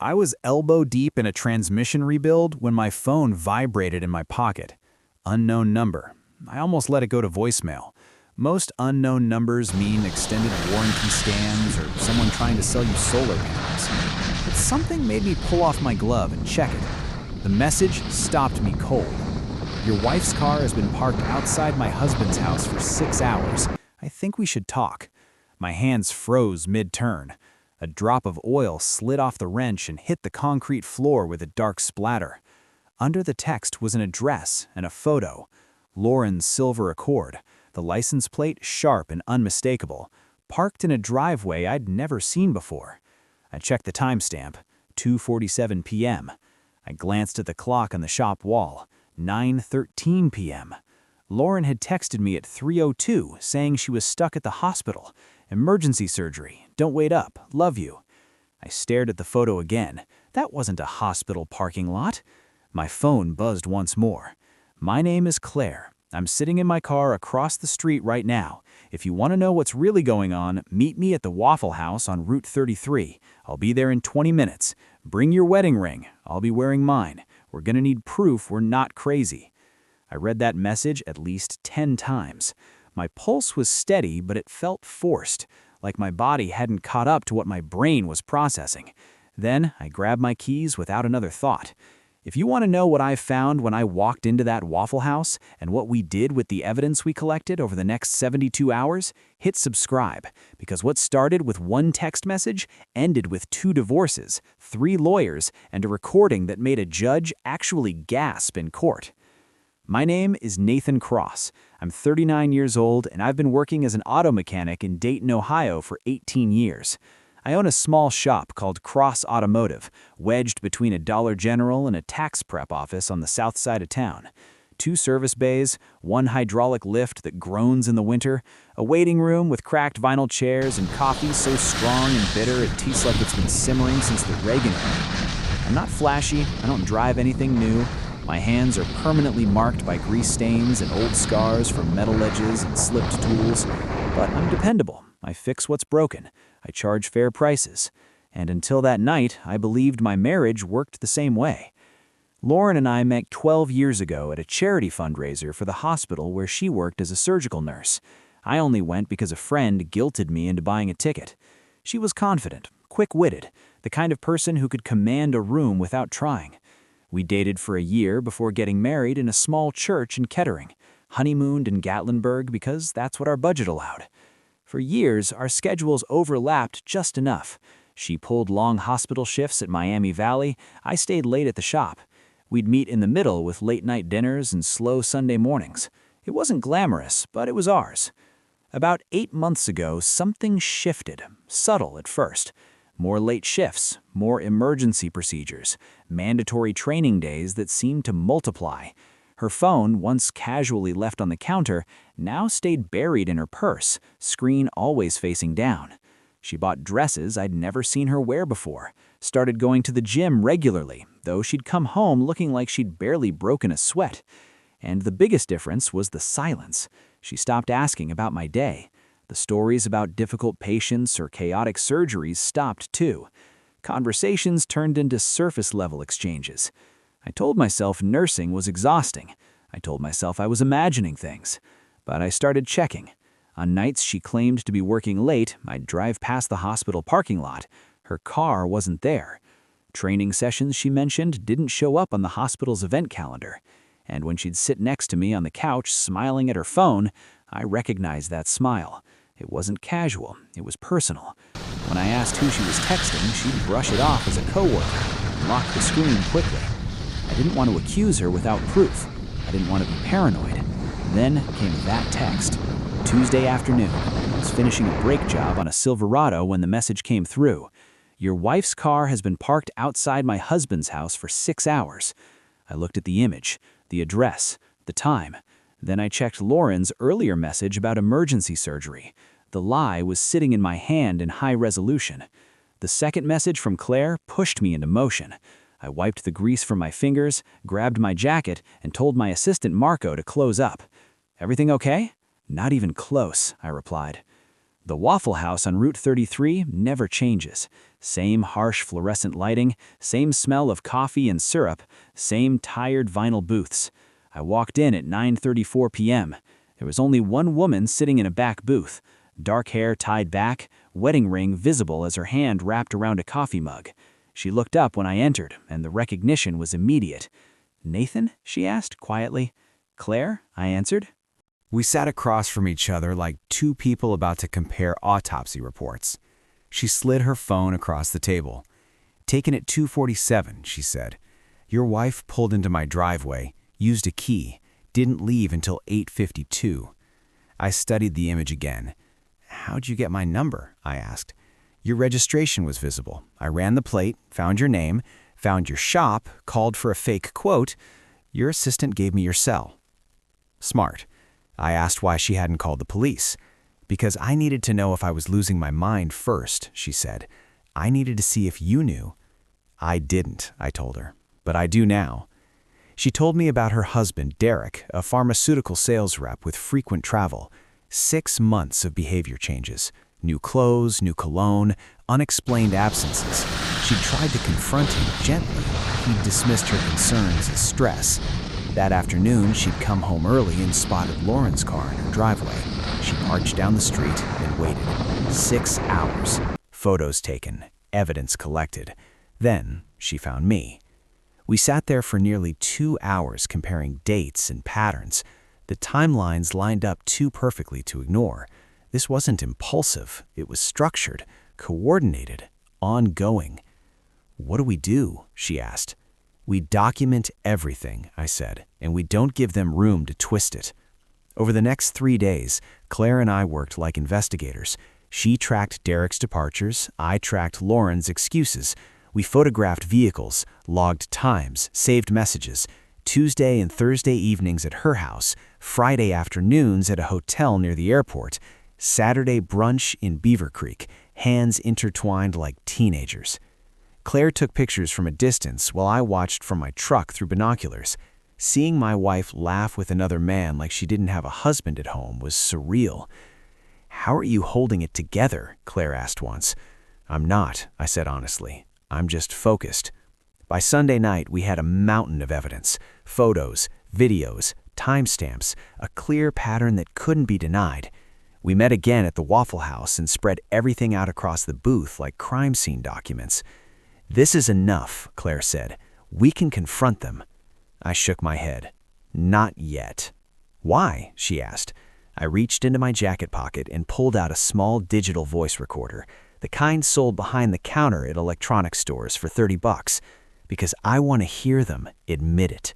I was elbow deep in a transmission rebuild when my phone vibrated in my pocket. Unknown number. I almost let it go to voicemail. Most unknown numbers mean extended warranty scams or someone trying to sell you solar panels. But something made me pull off my glove and check it. The message stopped me cold. Your wife's car has been parked outside my husband's house for 6 hours. I think we should talk. My hands froze mid-turn. A drop of oil slid off the wrench and hit the concrete floor with a dark splatter. Under the text was an address and a photo. Lauren's silver Accord, the license plate sharp and unmistakable, parked in a driveway I'd never seen before. I checked the timestamp, 2:47 p.m. I glanced at the clock on the shop wall, 9:13 p.m. Lauren had texted me at 3:02 saying she was stuck at the hospital. Emergency surgery. Don't wait up. Love you. I stared at the photo again. That wasn't a hospital parking lot. My phone buzzed once more. My name is Claire. I'm sitting in my car across the street right now. If you want to know what's really going on, meet me at the Waffle House on Route 33. I'll be there in 20 minutes. Bring your wedding ring. I'll be wearing mine. We're gonna need proof we're not crazy. I read that message at least 10 times. My pulse was steady, but it felt forced, like my body hadn't caught up to what my brain was processing. Then I grabbed my keys without another thought. If you want to know what I found when I walked into that Waffle House and what we did with the evidence we collected over the next 72 hours, hit subscribe, because what started with one text message ended with 2 divorces, 3 lawyers, and a recording that made a judge actually gasp in court. My name is Nathan Cross. I'm 39 years old, and I've been working as an auto mechanic in Dayton, Ohio for 18 years. I own a small shop called Cross Automotive, wedged between a Dollar General and a tax prep office on the south side of town. 2 service bays, 1 hydraulic lift that groans in the winter, a waiting room with cracked vinyl chairs and coffee so strong and bitter it tastes like it's been simmering since the Reagan era. I'm not flashy, I don't drive anything new. My hands are permanently marked by grease stains and old scars from metal edges and slipped tools, but I'm dependable. I fix what's broken. I charge fair prices. And until that night, I believed my marriage worked the same way. Lauren and I met 12 years ago at a charity fundraiser for the hospital where she worked as a surgical nurse. I only went because a friend guilted me into buying a ticket. She was confident, quick-witted, the kind of person who could command a room without trying. We dated for a year before getting married in a small church in Kettering, honeymooned in Gatlinburg because that's what our budget allowed. For years, our schedules overlapped just enough. She pulled long hospital shifts at Miami Valley. I stayed late at the shop. We'd meet in the middle with late-night dinners and slow Sunday mornings. It wasn't glamorous, but it was ours. About 8 months ago, something shifted, subtle at first. More late shifts, more emergency procedures, mandatory training days that seemed to multiply. Her phone, once casually left on the counter, now stayed buried in her purse, screen always facing down. She bought dresses I'd never seen her wear before, started going to the gym regularly, though she'd come home looking like she'd barely broken a sweat. And the biggest difference was the silence. She stopped asking about my day. The stories about difficult patients or chaotic surgeries stopped too. Conversations turned into surface-level exchanges. I told myself nursing was exhausting. I told myself I was imagining things. But I started checking. On nights she claimed to be working late, I'd drive past the hospital parking lot. Her car wasn't there. Training sessions she mentioned didn't show up on the hospital's event calendar. And when she'd sit next to me on the couch smiling at her phone, I recognized that smile. It wasn't casual, it was personal. When I asked who she was texting, she'd brush it off as a coworker and lock the screen quickly. I didn't want to accuse her without proof. I didn't want to be paranoid. Then came that text. Tuesday afternoon. I was finishing a brake job on a Silverado when the message came through. Your wife's car has been parked outside my husband's house for 6 hours. I looked at the image, the address, the time. Then I checked Lauren's earlier message about emergency surgery. The lie was sitting in my hand in high resolution. The second message from Claire pushed me into motion. I wiped the grease from my fingers, grabbed my jacket, and told my assistant Marco to close up. "Everything okay?" "Not even close," I replied. The Waffle House on Route 33 never changes. Same harsh fluorescent lighting, same smell of coffee and syrup, same tired vinyl booths. I walked in at 9:34 p.m. There was only one woman sitting in a back booth. Dark hair tied back, wedding ring visible as her hand wrapped around a coffee mug. She looked up when I entered, and the recognition was immediate. "Nathan?" she asked quietly. "Claire?" I answered. We sat across from each other like two people about to compare autopsy reports. She slid her phone across the table. "Taken at 2:47, she said. "Your wife pulled into my driveway, used a key, didn't leave until 8:52. I studied the image again. "How'd you get my number?" I asked. "Your registration was visible. I ran the plate, found your name, found your shop, called for a fake quote. Your assistant gave me your cell." "Smart." I asked why she hadn't called the police. "Because I needed to know if I was losing my mind first," she said. "I needed to see if you knew." "I didn't," I told her, "but I do now." She told me about her husband, Derek, a pharmaceutical sales rep with frequent travel. 6 months of behavior changes. New clothes, new cologne, unexplained absences. She tried to confront him gently. He dismissed her concerns as stress. That afternoon, she'd come home early and spotted Lauren's car in her driveway. She marched down the street and waited. 6 hours. Photos taken, evidence collected. Then she found me. We sat there for nearly 2 hours comparing dates and patterns. The timelines lined up too perfectly to ignore. This wasn't impulsive. It was structured, coordinated, ongoing. "What do we do?" she asked. "We document everything," I said, "and we don't give them room to twist it." Over the next 3 days, Claire and I worked like investigators. She tracked Derek's departures, I tracked Lauren's excuses. We photographed vehicles, logged times, saved messages. Tuesday and Thursday evenings at her house, Friday afternoons at a hotel near the airport, Saturday brunch in Beaver Creek, hands intertwined like teenagers. Claire took pictures from a distance while I watched from my truck through binoculars. Seeing my wife laugh with another man like she didn't have a husband at home was surreal. "How are you holding it together?" Claire asked once. "I'm not," I said honestly. "I'm just focused." By Sunday night, we had a mountain of evidence. Photos, videos, timestamps, a clear pattern that couldn't be denied. We met again at the Waffle House and spread everything out across the booth like crime scene documents. "This is enough," Claire said. "We can confront them." I shook my head. "Not yet." "Why?" she asked. I reached into my jacket pocket and pulled out a small digital voice recorder, the kind sold behind the counter at electronics stores for $30. "Because I want to hear them admit it."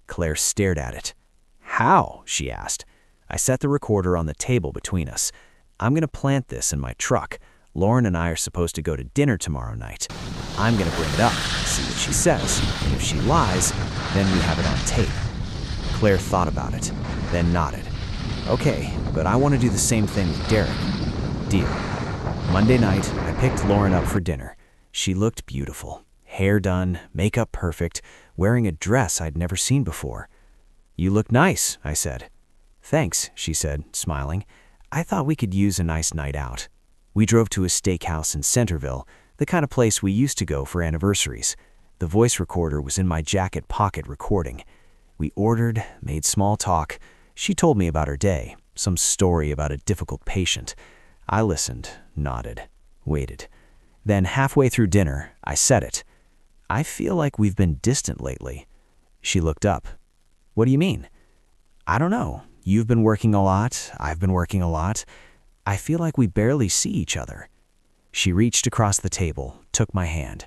Claire stared at it. "How?" she asked. I set the recorder on the table between us. "I'm going to plant this in my truck. Lauren and I are supposed to go to dinner tomorrow night. I'm going to bring it up, see what she says, and if she lies, then we have it on tape." Claire thought about it, then nodded. "Okay, but I want to do the same thing with Derek." "Deal." Monday night, I picked Lauren up for dinner. She looked beautiful. Hair done, makeup perfect, wearing a dress I'd never seen before. "You look nice," I said. "Thanks," she said, smiling. "I thought we could use a nice night out." We drove to a steakhouse in Centerville, the kind of place we used to go for anniversaries. The voice recorder was in my jacket pocket recording. We ordered, made small talk. She told me about her day, some story about a difficult patient. I listened, nodded, waited. Then halfway through dinner, I said it. "I feel like we've been distant lately." She looked up. "What do you mean?" "I don't know. You've been working a lot. I've been working a lot. I feel like we barely see each other." She reached across the table, took my hand.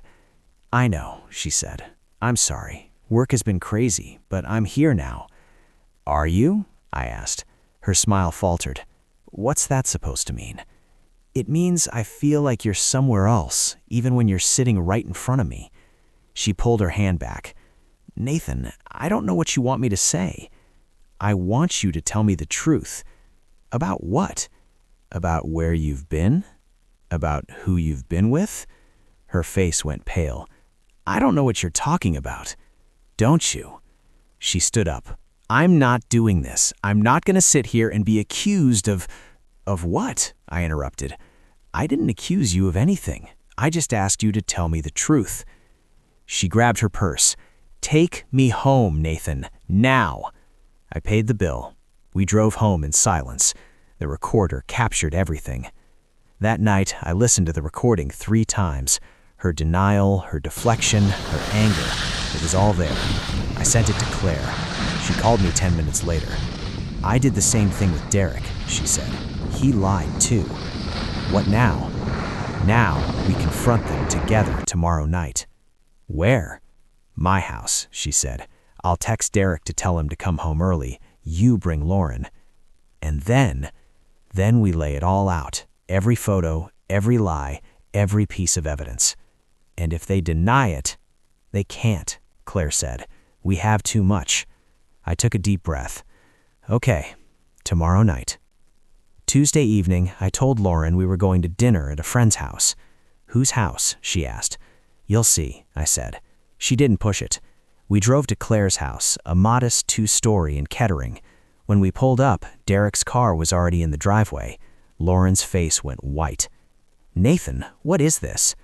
"I know," she said. "I'm sorry. Work has been crazy, but I'm here now." "Are you?" I asked. Her smile faltered. "What's that supposed to mean?" "It means I feel like you're somewhere else, even when you're sitting right in front of me." She pulled her hand back. "Nathan, I don't know what you want me to say." "I want you to tell me the truth." "About what?" "About where you've been? About who you've been with?" Her face went pale. "I don't know what you're talking about." "Don't you?" She stood up. "I'm not doing this. I'm not going to sit here and be accused of..." Of what? I interrupted. I didn't accuse you of anything. I just asked you to tell me the truth. She grabbed her purse. Take me home, Nathan, now. I paid the bill. We drove home in silence. The recorder captured everything. That night, I listened to the recording 3 times. Her denial, her deflection, her anger. It was all there. I sent it to Claire. She called me 10 minutes later. I did the same thing with Derek, she said. He lied too. What now? Now we confront them together tomorrow night. Where? My house, she said. I'll text Derek to tell him to come home early. You bring Lauren. And then we lay it all out. Every photo, every lie, every piece of evidence. And if they deny it, they can't, Claire said. We have too much. I took a deep breath. Okay, tomorrow night. Tuesday evening, I told Lauren we were going to dinner at a friend's house. Whose house? She asked. You'll see, I said. She didn't push it. We drove to Claire's house, a modest 2-story in Kettering. When we pulled up, Derek's car was already in the driveway. Lauren's face went white. Nathan, what is this?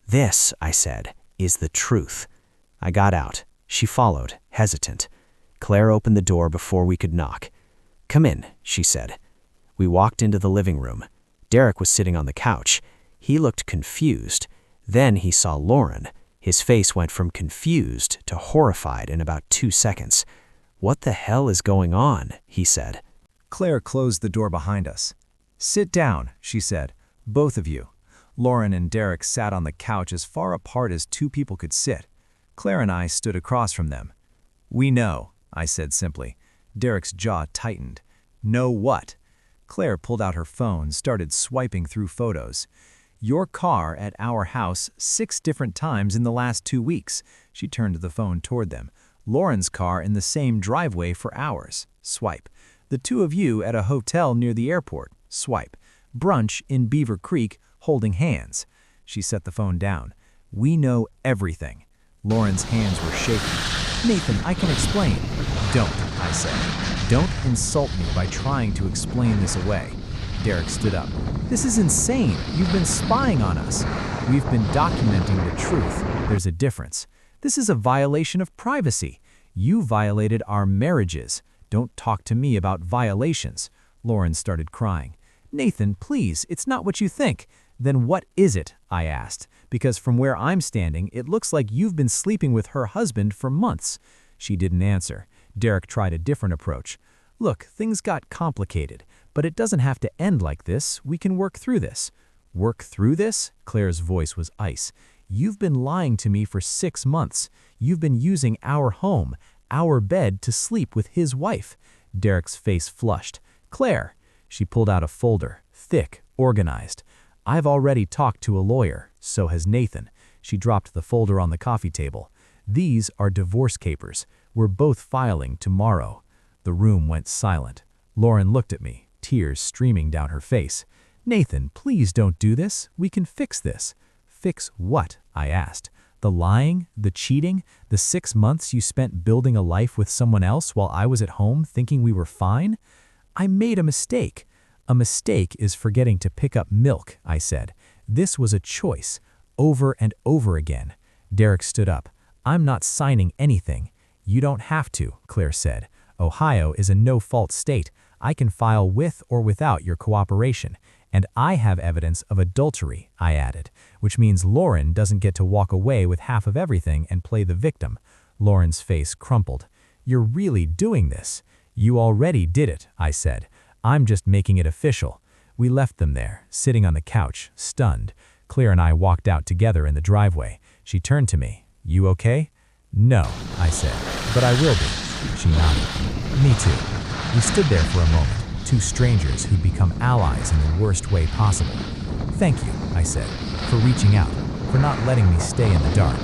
This, I said, is the truth. I got out. She followed, hesitant. Claire opened the door before we could knock. Come in, she said. We walked into the living room. Derek was sitting on the couch. He looked confused. Then he saw Lauren. His face went from confused to horrified in about 2 seconds. What the hell is going on? He said. Claire closed the door behind us. Sit down, she said. Both of you. Lauren and Derek sat on the couch as far apart as 2 people could sit. Claire and I stood across from them. We know, I said simply. Derek's jaw tightened. Know what? Claire pulled out her phone, started swiping through photos. Your car at our house 6 different times in the last 2 weeks. She turned the phone toward them. Lauren's car in the same driveway for hours. Swipe. The 2 of you at a hotel near the airport. Swipe. Brunch in Beaver Creek, holding hands. She set the phone down. We know everything. Lauren's hands were shaking. Nathan, I can explain. Don't, I said. Don't insult me by trying to explain this away. Derek stood up. This is insane. You've been spying on us. We've been documenting the truth. There's a difference. This is a violation of privacy. You violated our marriages. Don't talk to me about violations. Lauren started crying. Nathan, please, it's not what you think. Then what is it? I asked, because from where I'm standing, it looks like you've been sleeping with her husband for months. She didn't answer. Derek tried a different approach. Look, things got complicated, but it doesn't have to end like this. We can work through this. Work through this? Claire's voice was ice. You've been lying to me for 6 months. You've been using our home, our bed to sleep with his wife. Derek's face flushed. Claire. She pulled out a folder, thick, organized. I've already talked to a lawyer. So has Nathan. She dropped the folder on the coffee table. These are divorce papers. We're both filing tomorrow. The room went silent. Lauren looked at me, tears streaming down her face. Nathan, please don't do this. We can fix this. Fix what? I asked. The lying, the cheating, the 6 months you spent building a life with someone else while I was at home thinking we were fine? I made a mistake. A mistake is forgetting to pick up milk, I said. This was a choice, over and over again. Derek stood up. I'm not signing anything. You don't have to, Claire said. Ohio is a no-fault state. I can file with or without your cooperation. And I have evidence of adultery, I added, which means Lauren doesn't get to walk away with half of everything and play the victim. Lauren's face crumpled. You're really doing this. You already did it, I said. I'm just making it official. We left them there, sitting on the couch, stunned. Claire and I walked out together in the driveway. She turned to me. You okay? No, I said, but I will be. She nodded. Me too. We stood there for a moment, 2 strangers who'd become allies in the worst way possible. Thank you, I said, for reaching out, for not letting me stay in the dark.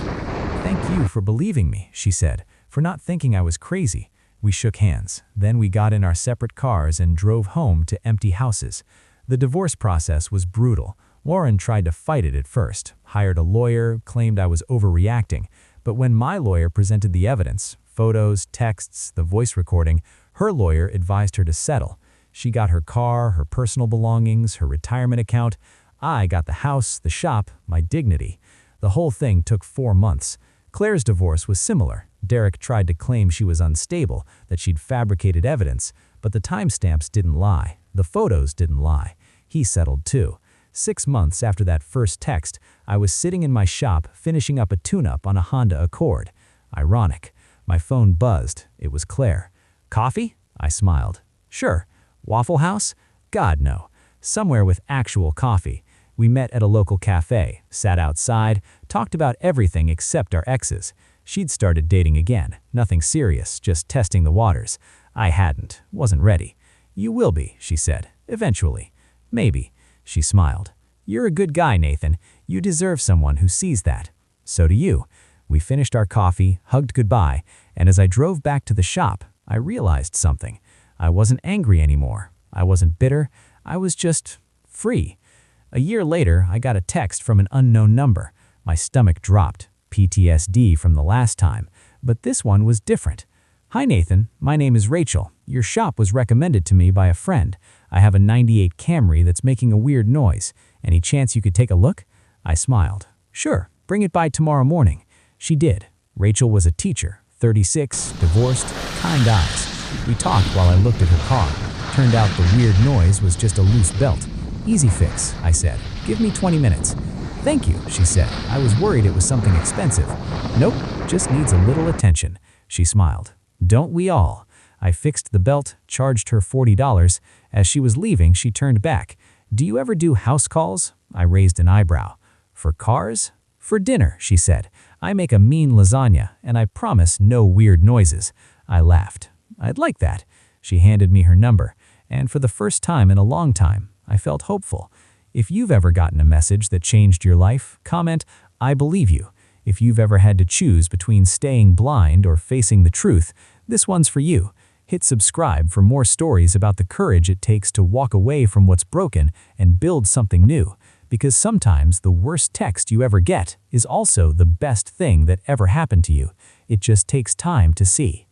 Thank you for believing me, she said, for not thinking I was crazy. We shook hands. Then we got in our separate cars and drove home to empty houses. The divorce process was brutal. Lauren tried to fight it at first, hired a lawyer, claimed I was overreacting. But when my lawyer presented the evidence, photos, texts, the voice recording, her lawyer advised her to settle. She got her car, her personal belongings, her retirement account. I got the house, the shop, my dignity. The whole thing took 4 months. Claire's divorce was similar. Derek tried to claim she was unstable, that she'd fabricated evidence, but the timestamps didn't lie. The photos didn't lie. He settled too. 6 months after that first text, I was sitting in my shop finishing up a tune-up on a Honda Accord. Ironic. My phone buzzed. It was Claire. "Coffee?" I smiled. "Sure." "Waffle House?" "God, no. Somewhere with actual coffee." We met at a local cafe, sat outside, talked about everything except our exes. She'd started dating again. Nothing serious, just testing the waters. I hadn't. Wasn't ready. "You will be," she said. "Eventually." "Maybe." She smiled. "You're a good guy, Nathan. You deserve someone who sees that." "So do you." We finished our coffee, hugged goodbye, and as I drove back to the shop, I realized something. I wasn't angry anymore. I wasn't bitter. I was just free. A year later, I got a text from an unknown number. My stomach dropped. PTSD from the last time. But this one was different. "Hi Nathan, my name is Rachel. Your shop was recommended to me by a friend. I have a '98 Camry that's making a weird noise. Any chance you could take a look?" I smiled. "Sure, bring it by tomorrow morning." She did. Rachel was a teacher, 36, divorced, kind eyes. We talked while I looked at her car. Turned out the weird noise was just a loose belt. "Easy fix," I said. "Give me 20 minutes. "Thank you," she said. "I was worried it was something expensive." "Nope, just needs a little attention." She smiled. "Don't we all?" I fixed the belt, charged her $40. As she was leaving, she turned back. "Do you ever do house calls?" I raised an eyebrow. "For cars?" "For dinner," she said. "I make a mean lasagna, and I promise no weird noises." I laughed. "I'd like that." She handed me her number, and for the first time in a long time, I felt hopeful. If you've ever gotten a message that changed your life, comment, "I believe you." If you've ever had to choose between staying blind or facing the truth, this one's for you. Hit subscribe for more stories about the courage it takes to walk away from what's broken and build something new. Because sometimes the worst text you ever get is also the best thing that ever happened to you. It just takes time to see.